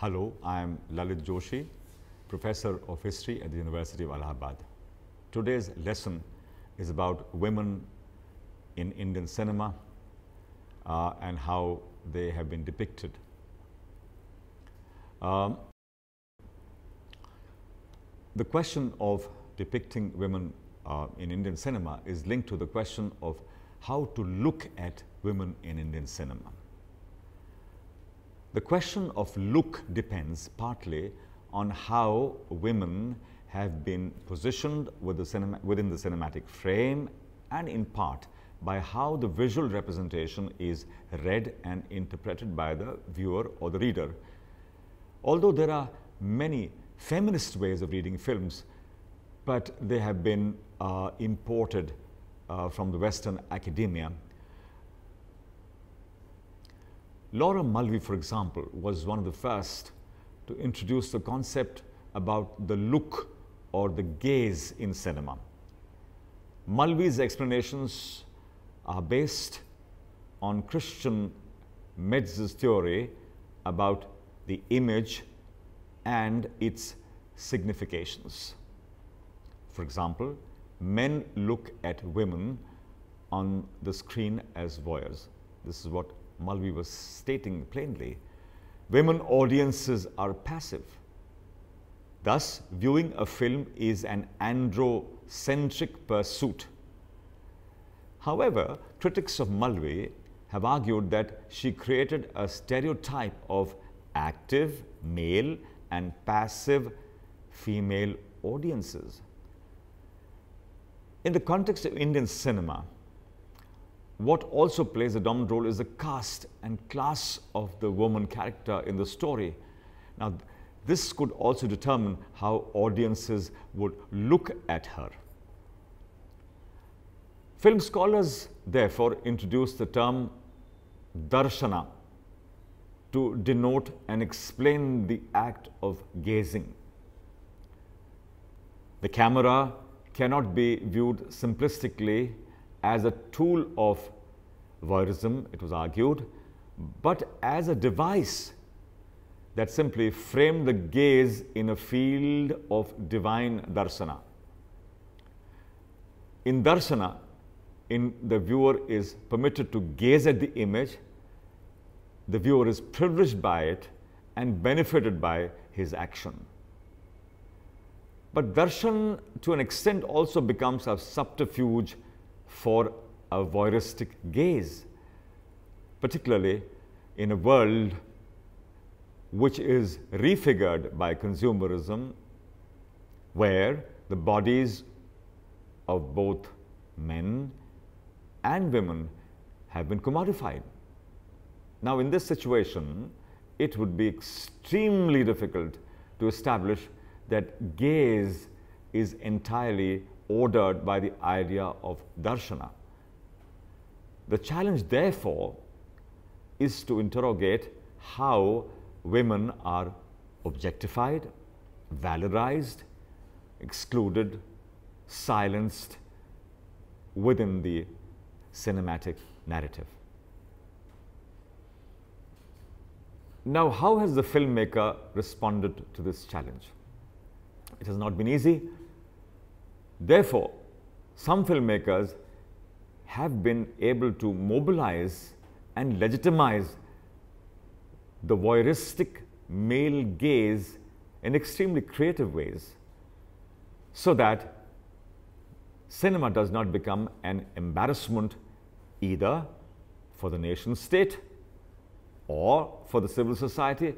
Hello, I am Lalit Joshi, Professor of History at the University of Allahabad. Today's lesson is about women in Indian cinema and how they have been depicted. The question of depicting women in Indian cinema is linked to the question of how to look at women in Indian cinema. The question of look depends partly on how women have been positioned within the cinematic frame, and in part by how the visual representation is read and interpreted by the viewer or the reader. Although there are many feminist ways of reading films, but they have been imported from the Western academia. Laura Mulvey, for example, was one of the first to introduce the concept about the look or the gaze in cinema. Mulvey's explanations are based on Christian Metz's theory about the image and its significations. For example, men look at women on the screen as voyeurs. This is what Mulvey was stating plainly. Women audiences are passive. Thus, viewing a film is an androcentric pursuit. However, critics of Mulvey have argued that she created a stereotype of active male and passive female audiences. In the context of Indian cinema, what also plays a dominant role is the caste and class of the woman character in the story. Now, this could also determine how audiences would look at her. Film scholars, therefore, introduced the term darshana to denote and explain the act of gazing. The camera cannot be viewed simplistically as a tool of voyeurism, it was argued, but as a device that simply framed the gaze in a field of divine darshana. In darshana, the viewer is permitted to gaze at the image, the viewer is privileged by it and benefited by his action. But darshan, to an extent, also becomes a subterfuge for a voyeuristic gaze, particularly in a world which is refigured by consumerism, where the bodies of both men and women have been commodified. Now, in this situation, it would be extremely difficult to establish that gaze is entirely ordered by the idea of darshana. The challenge, therefore, is to interrogate how women are objectified, valorized, excluded, silenced within the cinematic narrative. Now, how has the filmmaker responded to this challenge? It has not been easy. Therefore, some filmmakers have been able to mobilize and legitimize the voyeuristic male gaze in extremely creative ways, so that cinema does not become an embarrassment either for the nation state or for the civil society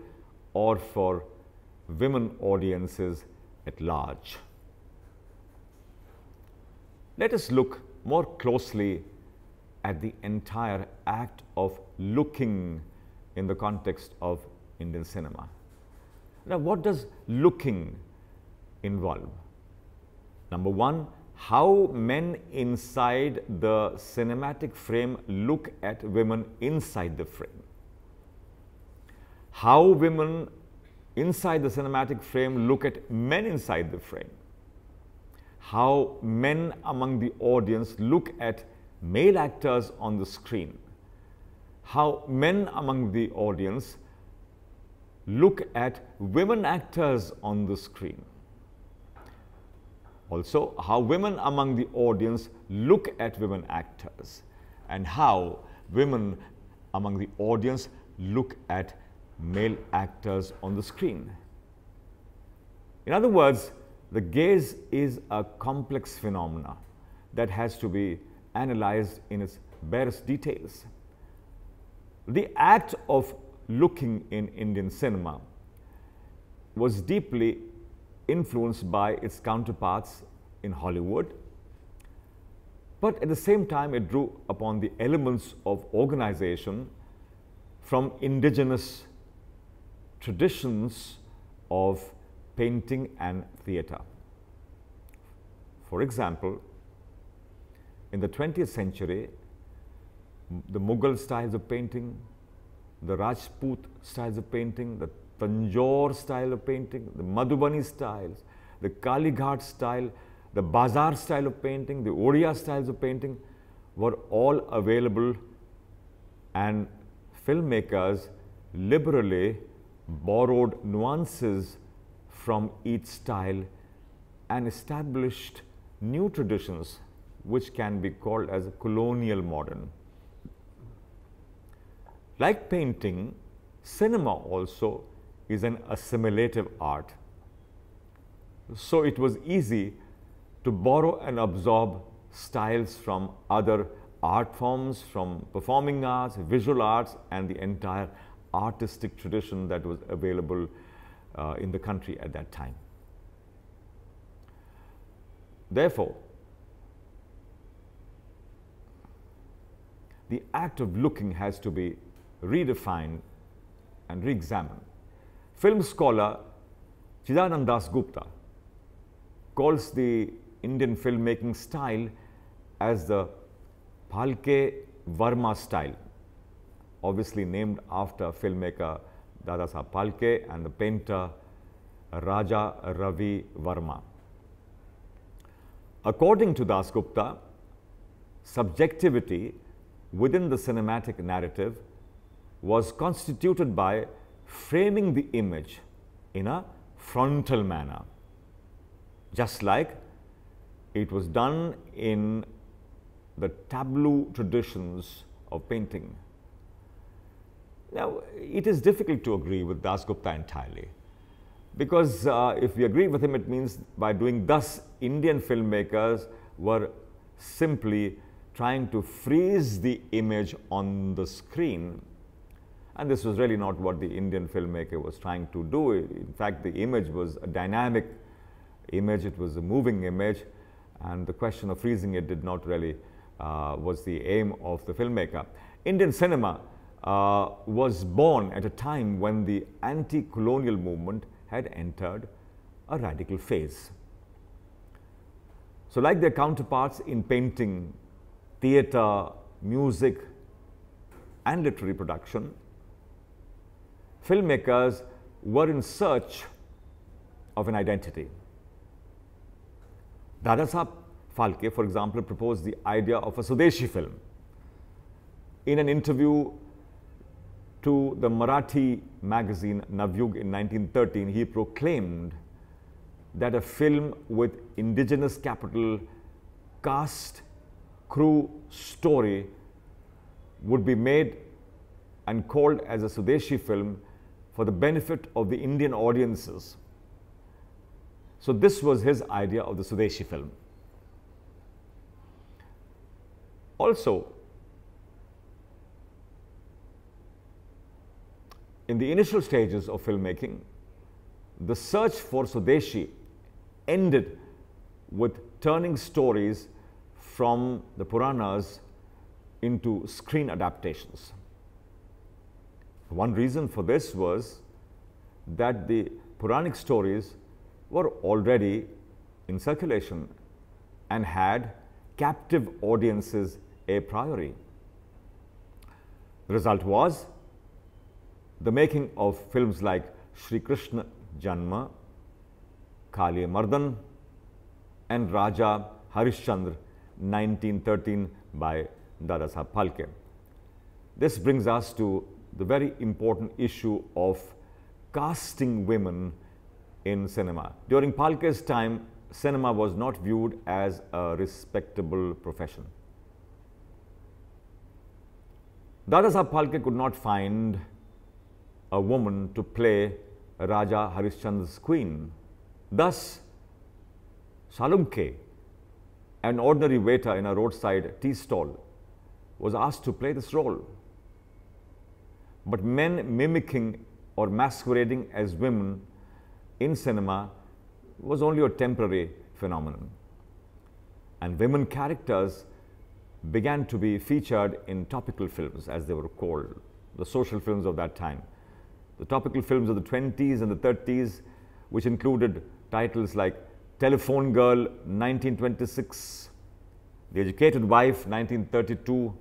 or for women audiences at large. Let us look more closely at the entire act of looking in the context of Indian cinema. Now, what does looking involve? Number one, how men inside the cinematic frame look at women inside the frame. How women inside the cinematic frame look at men inside the frame. How men among the audience look at male actors on the screen. How men among the audience look at women actors on the screen. Also, how women among the audience look at women actors, and how women among the audience look at male actors on the screen. In other words, the gaze is a complex phenomena that has to be analyzed in its barest details. The act of looking in Indian cinema was deeply influenced by its counterparts in Hollywood, but at the same time it drew upon the elements of organization from indigenous traditions of painting and theatre. For example, in the 20th century, the Mughal styles of painting, the Rajput styles of painting, the Tanjore style of painting, the Madhubani styles, the Kalighat style, the Bazaar style of painting, the Odia styles of painting were all available, and filmmakers liberally borrowed nuances from each style and established new traditions which can be called as colonial modern. Like painting, cinema also is an assimilative art. So it was easy to borrow and absorb styles from other art forms, from performing arts, visual arts, and the entire artistic tradition that was available in the country at that time. Therefore, the act of looking has to be redefined and re-examined. Film scholar Chidanand Dasgupta calls the Indian filmmaking style as the Phalke Varma style, obviously named after filmmaker Dadasaheb Phalke and the painter Raja Ravi Varma. According to Dasgupta, subjectivity within the cinematic narrative was constituted by framing the image in a frontal manner, just like it was done in the tableau traditions of painting. Now, it is difficult to agree with Dasgupta entirely, because if we agree with him, it means by doing thus, Indian filmmakers were simply trying to freeze the image on the screen, and this was really not what the Indian filmmaker was trying to do. In fact, the image was a dynamic image, it was a moving image, and the question of freezing it did not really was the aim of the filmmaker. Indian cinema was born at a time when the anti-colonial movement had entered a radical phase. So like their counterparts in painting, theatre, music, and literary production, filmmakers were in search of an identity. Dadasaheb Phalke, for example, proposed the idea of a Swadeshi film. In an interview to the Marathi magazine Navyug in 1913, he proclaimed that a film with indigenous capital, cast, crew, story would be made and called as a Swadeshi film for the benefit of the Indian audiences. So this was his idea of the Swadeshi film. Also, in the initial stages of filmmaking, the search for Swadeshi ended with turning stories from the Puranas into screen adaptations. One reason for this was that the Puranic stories were already in circulation and had captive audiences a priori. The result was the making of films like Shri Krishna Janma, Kaliya Mardan, and Raja Harishchandra 1913 by Dadasaheb Phalke. This brings us to the very important issue of casting women in cinema. During Phalke's time, cinema was not viewed as a respectable profession. Dadasaheb Phalke could not find a woman to play Raja Harishchandra's queen. Thus, Salunke, an ordinary waiter in a roadside tea stall, was asked to play this role. But men mimicking or masquerading as women in cinema was only a temporary phenomenon. And women characters began to be featured in topical films, as they were called, the social films of that time. The topical films of the 20s and the 30s, which included titles like Telephone Girl, 1926, The Educated Wife, 1932,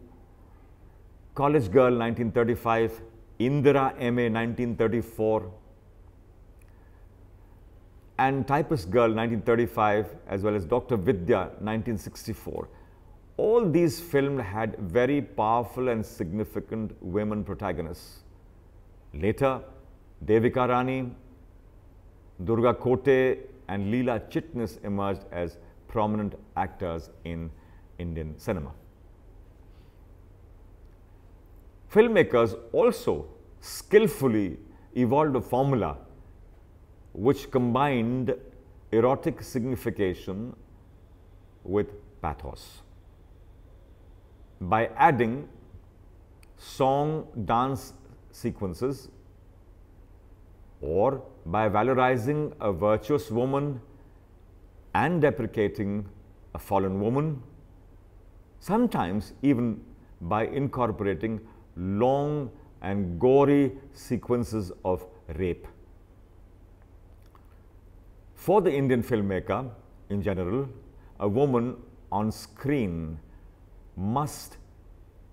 College Girl, 1935, Indira M.A., 1934, and Typist Girl, 1935, as well as Dr. Vidya, 1964. All these films had very powerful and significant women protagonists. Later, Devika Rani, Durga Kote, and Leela Chitnis emerged as prominent actors in Indian cinema. Filmmakers also skillfully evolved a formula which combined erotic signification with pathos. By adding song dance sequences, or by valorizing a virtuous woman and deprecating a fallen woman, sometimes even by incorporating long and gory sequences of rape. For the Indian filmmaker in general, a woman on screen must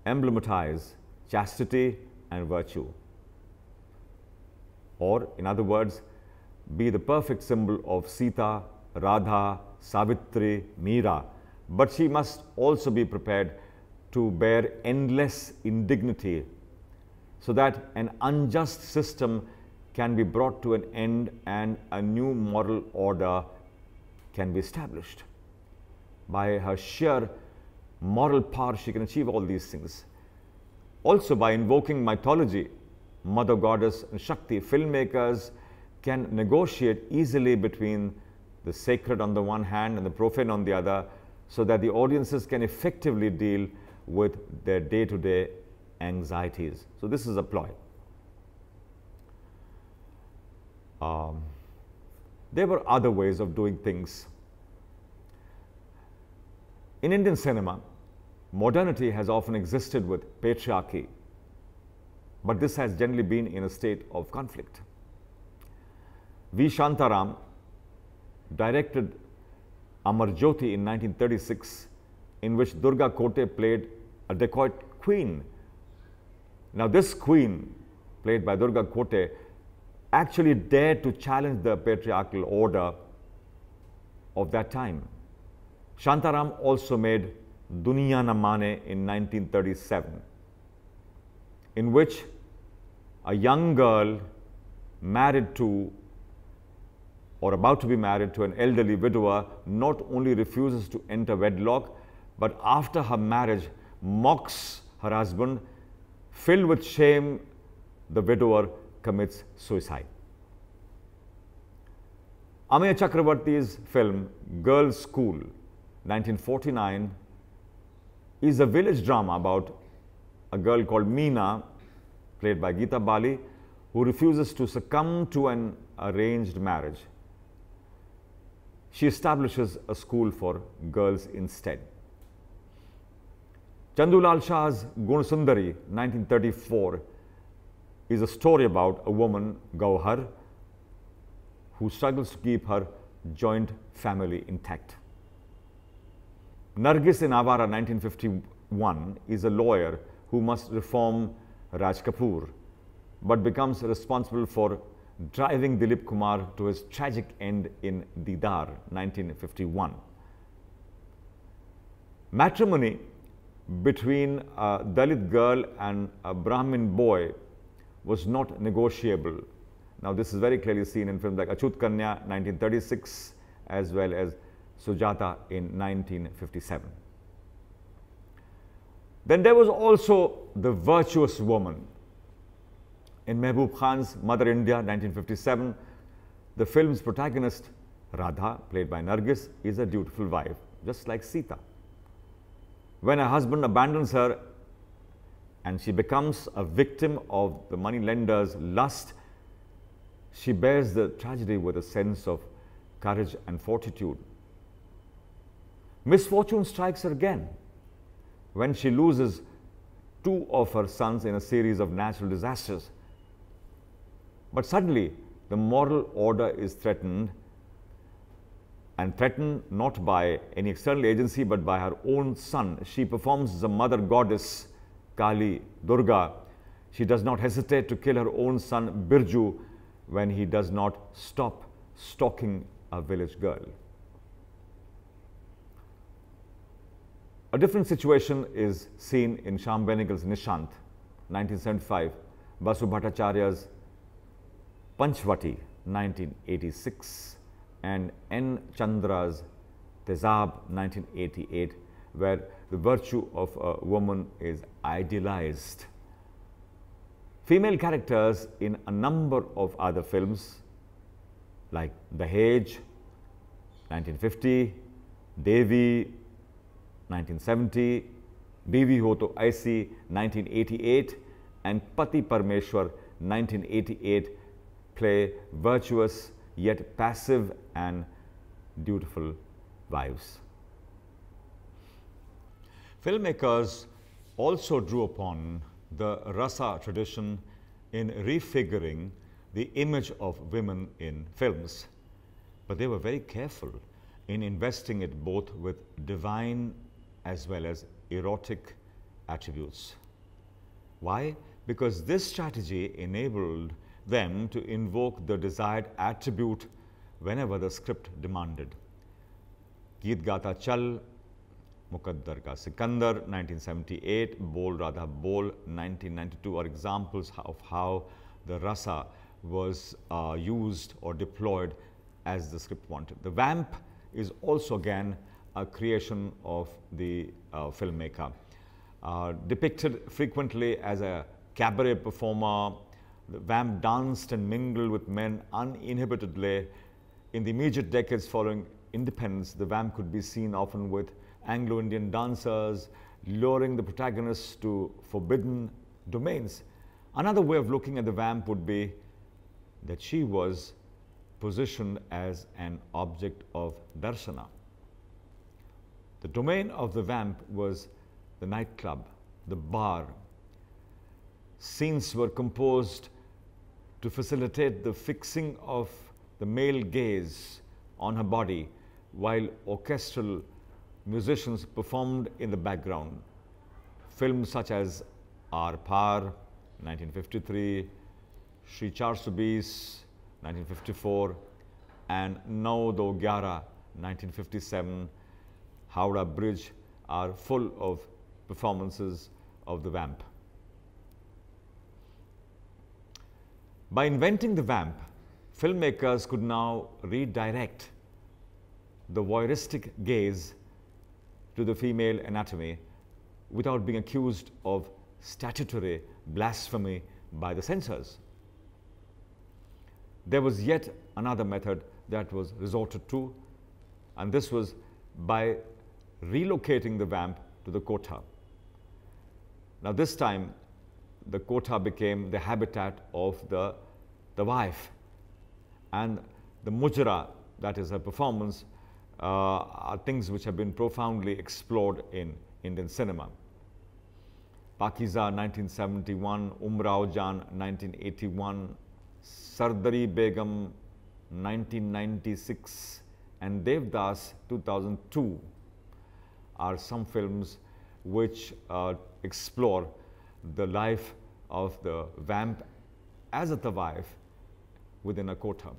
emblematize chastity and virtue, or in other words, be the perfect symbol of Sita, Radha, Savitri, Meera, but she must also be prepared to bear endless indignity so that an unjust system can be brought to an end and a new moral order can be established. By her sheer moral power, she can achieve all these things. Also, by invoking mythology, Mother Goddess and Shakti, filmmakers can negotiate easily between the sacred on the one hand and the profane on the other, so that the audiences can effectively deal with their day-to-day anxieties. So this is a ploy. There were other ways of doing things. In Indian cinema, modernity has often existed with patriarchy, but this has generally been in a state of conflict. V. Shantaram directed Amar Jyoti in 1936, in which Durga Kote played a dacoit queen. Now, this queen, played by Durga Kote, actually dared to challenge the patriarchal order of that time. Shantaram also made Duniya Na Mane in 1937, in which a young girl married to or about to be married to an elderly widower not only refuses to enter wedlock, but after her marriage mocks her husband. Filled with shame, the widower commits suicide. Ameya Chakravarti's film Girls' School, 1949, is a village drama about a girl called Meena, played by Geeta Bali, who refuses to succumb to an arranged marriage. She establishes a school for girls instead. Chandulal Shah's Gun Sundari, 1934, is a story about a woman, Gauhar, who struggles to keep her joint family intact. Nargis in Avara, 1951, is a lawyer who must reform Raj Kapoor, but becomes responsible for driving Dilip Kumar to his tragic end in Didar, 1951. Matrimony between a Dalit girl and a Brahmin boy was not negotiable, Now, this is very clearly seen in films like Achut Kanya, 1936, as well as Sujata in 1957. Then there was also the virtuous woman. In Mehboob Khan's Mother India, 1957, the film's protagonist, Radha, played by Nargis, is a dutiful wife, just like Sita. When her husband abandons her and she becomes a victim of the money-lender's lust, she bears the tragedy with a sense of courage and fortitude. Misfortune strikes her again when she loses two of her sons in a series of natural disasters. But suddenly, the moral order is threatened, and threatened not by any external agency but by her own son. She performs as a mother goddess, Kali, Durga. She does not hesitate to kill her own son, Birju, when he does not stop stalking a village girl. A different situation is seen in Shyam Benegal's Nishant, 1975, Basu Bhattacharya's Panchvati, 1986, and N. Chandra's Tezab, 1988, where the virtue of a woman is idealized. Female characters in a number of other films like Dahej, 1950, Devi, 1970, Bivi Ho To Aisi, 1988, and Pati Parmeshwar, 1988, play virtuous yet passive and dutiful wives. Filmmakers also drew upon the rasa tradition in refiguring the image of women in films, but they were very careful in investing it both with divine as well as erotic attributes. Why? Because this strategy enabled them to invoke the desired attribute whenever the script demanded. Geet Gata Chal, Mukaddar Ka Sikandar, 1978, Bol Radha Bol, 1992 are examples of how the rasa was used or deployed as the script wanted. The vamp is also again a creation of the filmmaker. Depicted frequently as a cabaret performer, the vamp danced and mingled with men uninhibitedly. In the immediate decades following independence, the vamp could be seen often with Anglo-Indian dancers, luring the protagonists to forbidden domains. Another way of looking at the vamp would be that she was positioned as an object of darshana. The domain of the vamp was the nightclub, the bar. Scenes were composed to facilitate the fixing of the male gaze on her body, while orchestral musicians performed in the background. Films such as Aar Paar, 1953, Shri 420, 1954, and Nau Do Gyara, 1957, Howrah Bridge are full of performances of the vamp. By inventing the vamp, filmmakers could now redirect the voyeuristic gaze to the female anatomy without being accused of statutory blasphemy by the censors. There was yet another method that was resorted to, and this was by relocating the vamp to the kotha. Now this time, the kotha became the habitat of the wife, and the mujra, that is her performance, are things which have been profoundly explored in Indian cinema. Pakiza 1971, Umrao Jan 1981, Sardari Begum 1996, and Devdas 2002 are some films which explore the life of the vamp as a tawaif within a kotha.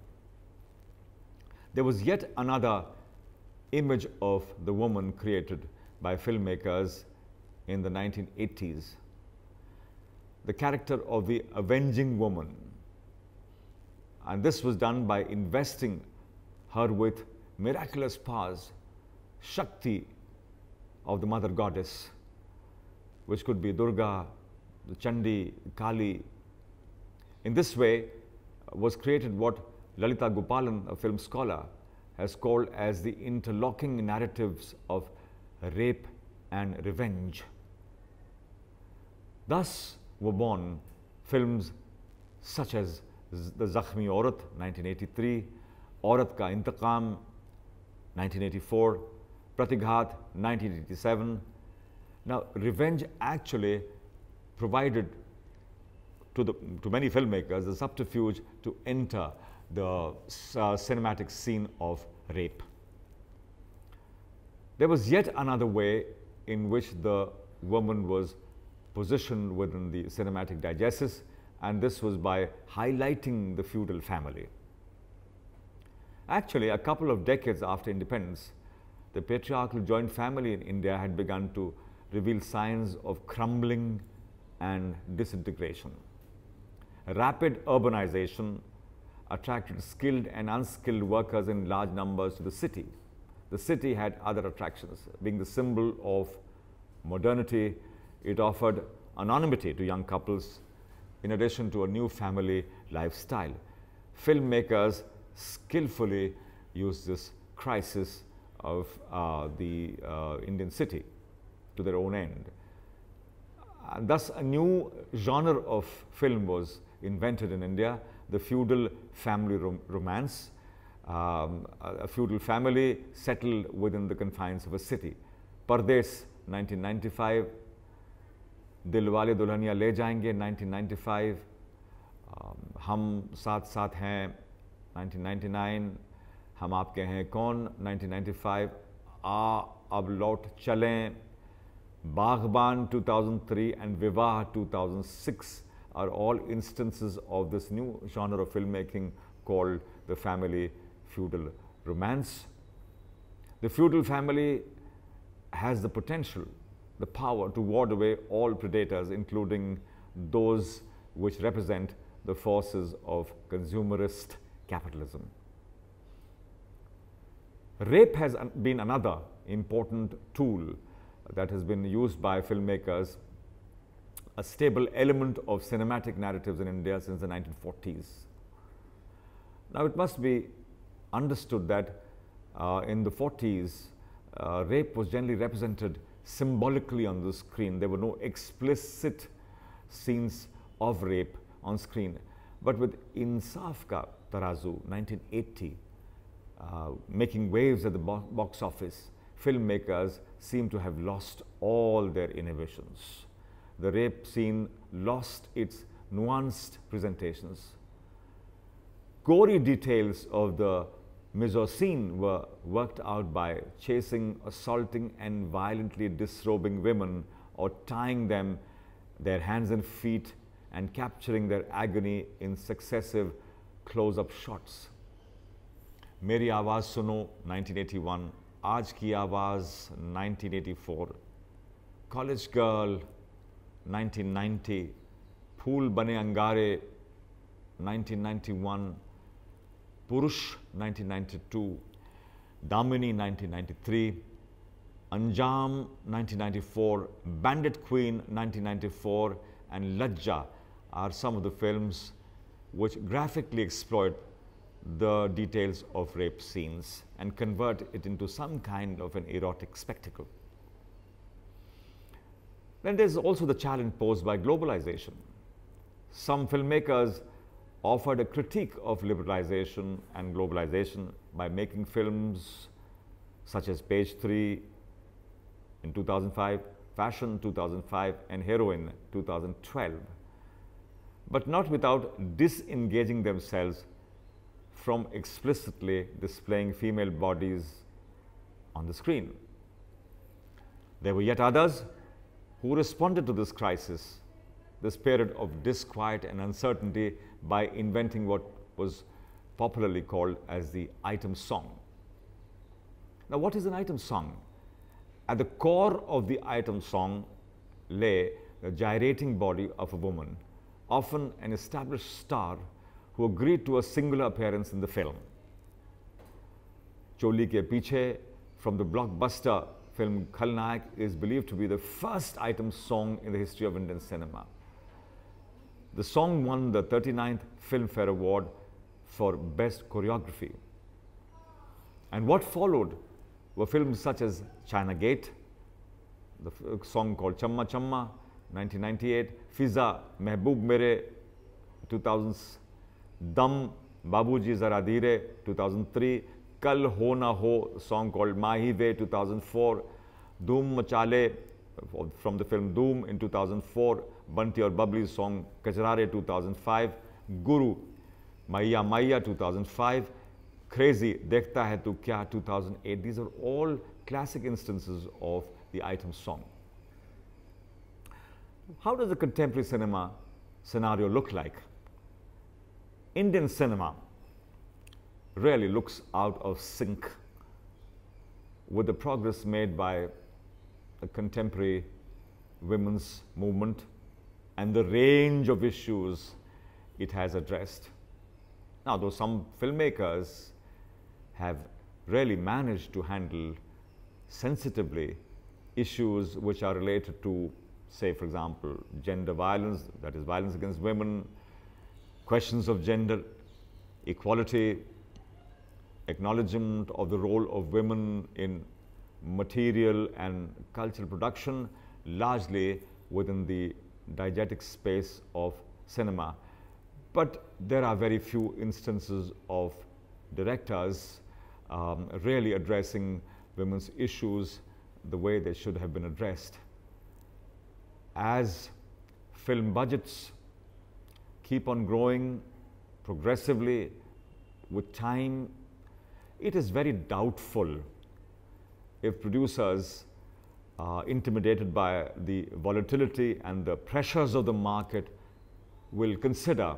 There was yet another image of the woman created by filmmakers in the 1980s, the character of the avenging woman. And this was done by investing her with miraculous powers, Shakti of the mother goddess, which could be Durga, the Chandi, Kali. In this way was created what Lalita Gopalan, a film scholar, has called as the interlocking narratives of rape and revenge. Thus were born films such as The Zakhmi Aurat, 1983, Aurat Ka Intiqam, 1984, Pratighat, 1987. Now, revenge actually provided to many filmmakers the subterfuge to enter the cinematic scene of rape. There was yet another way in which the woman was positioned within the cinematic diegesis, and this was by highlighting the feudal family. Actually, a couple of decades after independence, the patriarchal joint family in India had begun to reveal signs of crumbling and disintegration. Rapid urbanization attracted skilled and unskilled workers in large numbers to the city. The city had other attractions. Being the symbol of modernity, it offered anonymity to young couples in addition to a new family lifestyle. Filmmakers skillfully used this crisis of the Indian city to their own end. And thus, a new genre of film was invented in India, the feudal family romance. A feudal family settled within the confines of a city. Pardes, 1995, Dilwale Dulhania Le Jayenge, 1995, Hum Saath Saath Hain, 1999, Hum Aapke Hain Kaun, 1995, Ab Laut Chalein, Baghban 2003 and Vivah 2006 are all instances of this new genre of filmmaking called the family feudal romance. The feudal family has the potential, the power to ward away all predators, including those which represent the forces of consumerist capitalism. Rape has been another important tool that has been used by filmmakers, a stable element of cinematic narratives in India since the 1940s. Now, it must be understood that in the 40s, rape was generally represented symbolically on the screen. There were no explicit scenes of rape on screen. But with Insaf Ka Tarazu, 1980, making waves at the box office, filmmakers seem to have lost all their inhibitions. The rape scene lost its nuanced presentations. Gory details of the mise-en-scene were worked out by chasing, assaulting and violently disrobing women or tying them, their hands and feet, and capturing their agony in successive close-up shots. Meri Awaaz Suno, 1981, Aaj Ki Awaaz, 1984, College Girl, 1990, Phool Bane Angare, 1991, Purush, 1992, Damini, 1993, Anjam, 1994, Bandit Queen, 1994, and Lajja are some of the films which graphically exploit the details of rape scenes and convert it into some kind of an erotic spectacle. Then there's also the challenge posed by globalization. Some filmmakers offered a critique of liberalization and globalization by making films such as Page 3 in 2005, Fashion 2005, and Heroine 2012, but not without disengaging themselves from explicitly displaying female bodies on the screen. There were yet others who responded to this crisis, this period of disquiet and uncertainty, by inventing what was popularly called as the item song. Now, what is an item song? At the core of the item song lay the gyrating body of a woman, often an established star who agreed to a singular appearance in the film. Choli Ke Piche from the blockbuster film Khalnayak is believed to be the first item song in the history of Indian cinema. The song won the 39th Filmfare Award for Best Choreography. And what followed were films such as China Gate, the song called Chamma Chamma, 1998, Fiza, Mehboob Mere, 2000s, Dam, Babuji Zara Dheere, 2003, Kal Ho Na Ho, a song called Mahi Ve, 2004, Dhoom Machale from the film Dhoom in 2004, Bunty Aur Bubbly's song Kachrare, 2005, Guru, Maiya Maiya, 2005, Crazy, Dekhta Hai Tu Kya, 2008. These are all classic instances of the item song. How does the contemporary cinema scenario look like? Indian cinema really looks out of sync with the progress made by the contemporary women's movement and the range of issues it has addressed. Now, though some filmmakers have really managed to handle sensitively issues which are related to, say, for example, gender violence, that is violence against women, questions of gender equality, acknowledgement of the role of women in material and cultural production, largely within the diegetic space of cinema. But there are very few instances of directors really addressing women's issues the way they should have been addressed. As film budgets keep on growing progressively with time, it is very doubtful if producers, intimidated by the volatility and the pressures of the market, will consider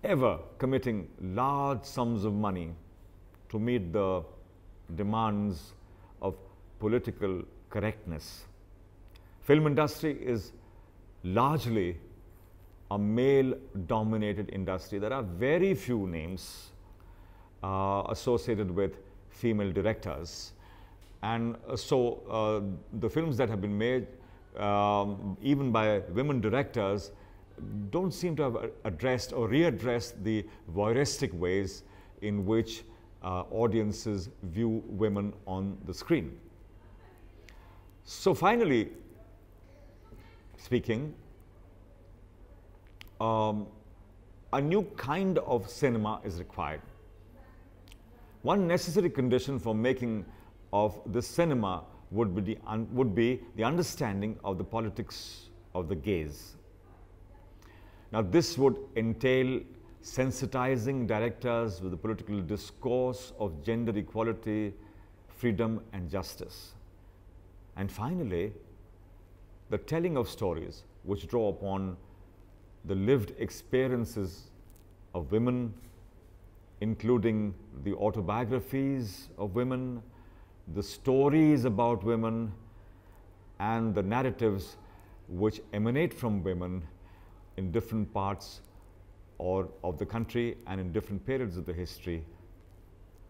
ever committing large sums of money to meet the demands of political correctness. Film industry is largely a male-dominated industry. There are very few names associated with female directors. And so the films that have been made, even by women directors, don't seem to have addressed or readdressed the voyeuristic ways in which audiences view women on the screen. So finally speaking, a new kind of cinema is required. One necessary condition for making of the cinema would be the understanding of the politics of the gaze. Now, this would entail sensitizing directors with the political discourse of gender equality, freedom, and justice. And finally, the telling of stories which draw upon the lived experiences of women, including the autobiographies of women, the stories about women, and the narratives which emanate from women in different parts of the country and in different periods of the history.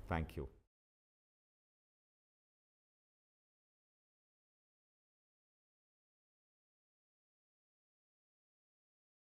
Thank you.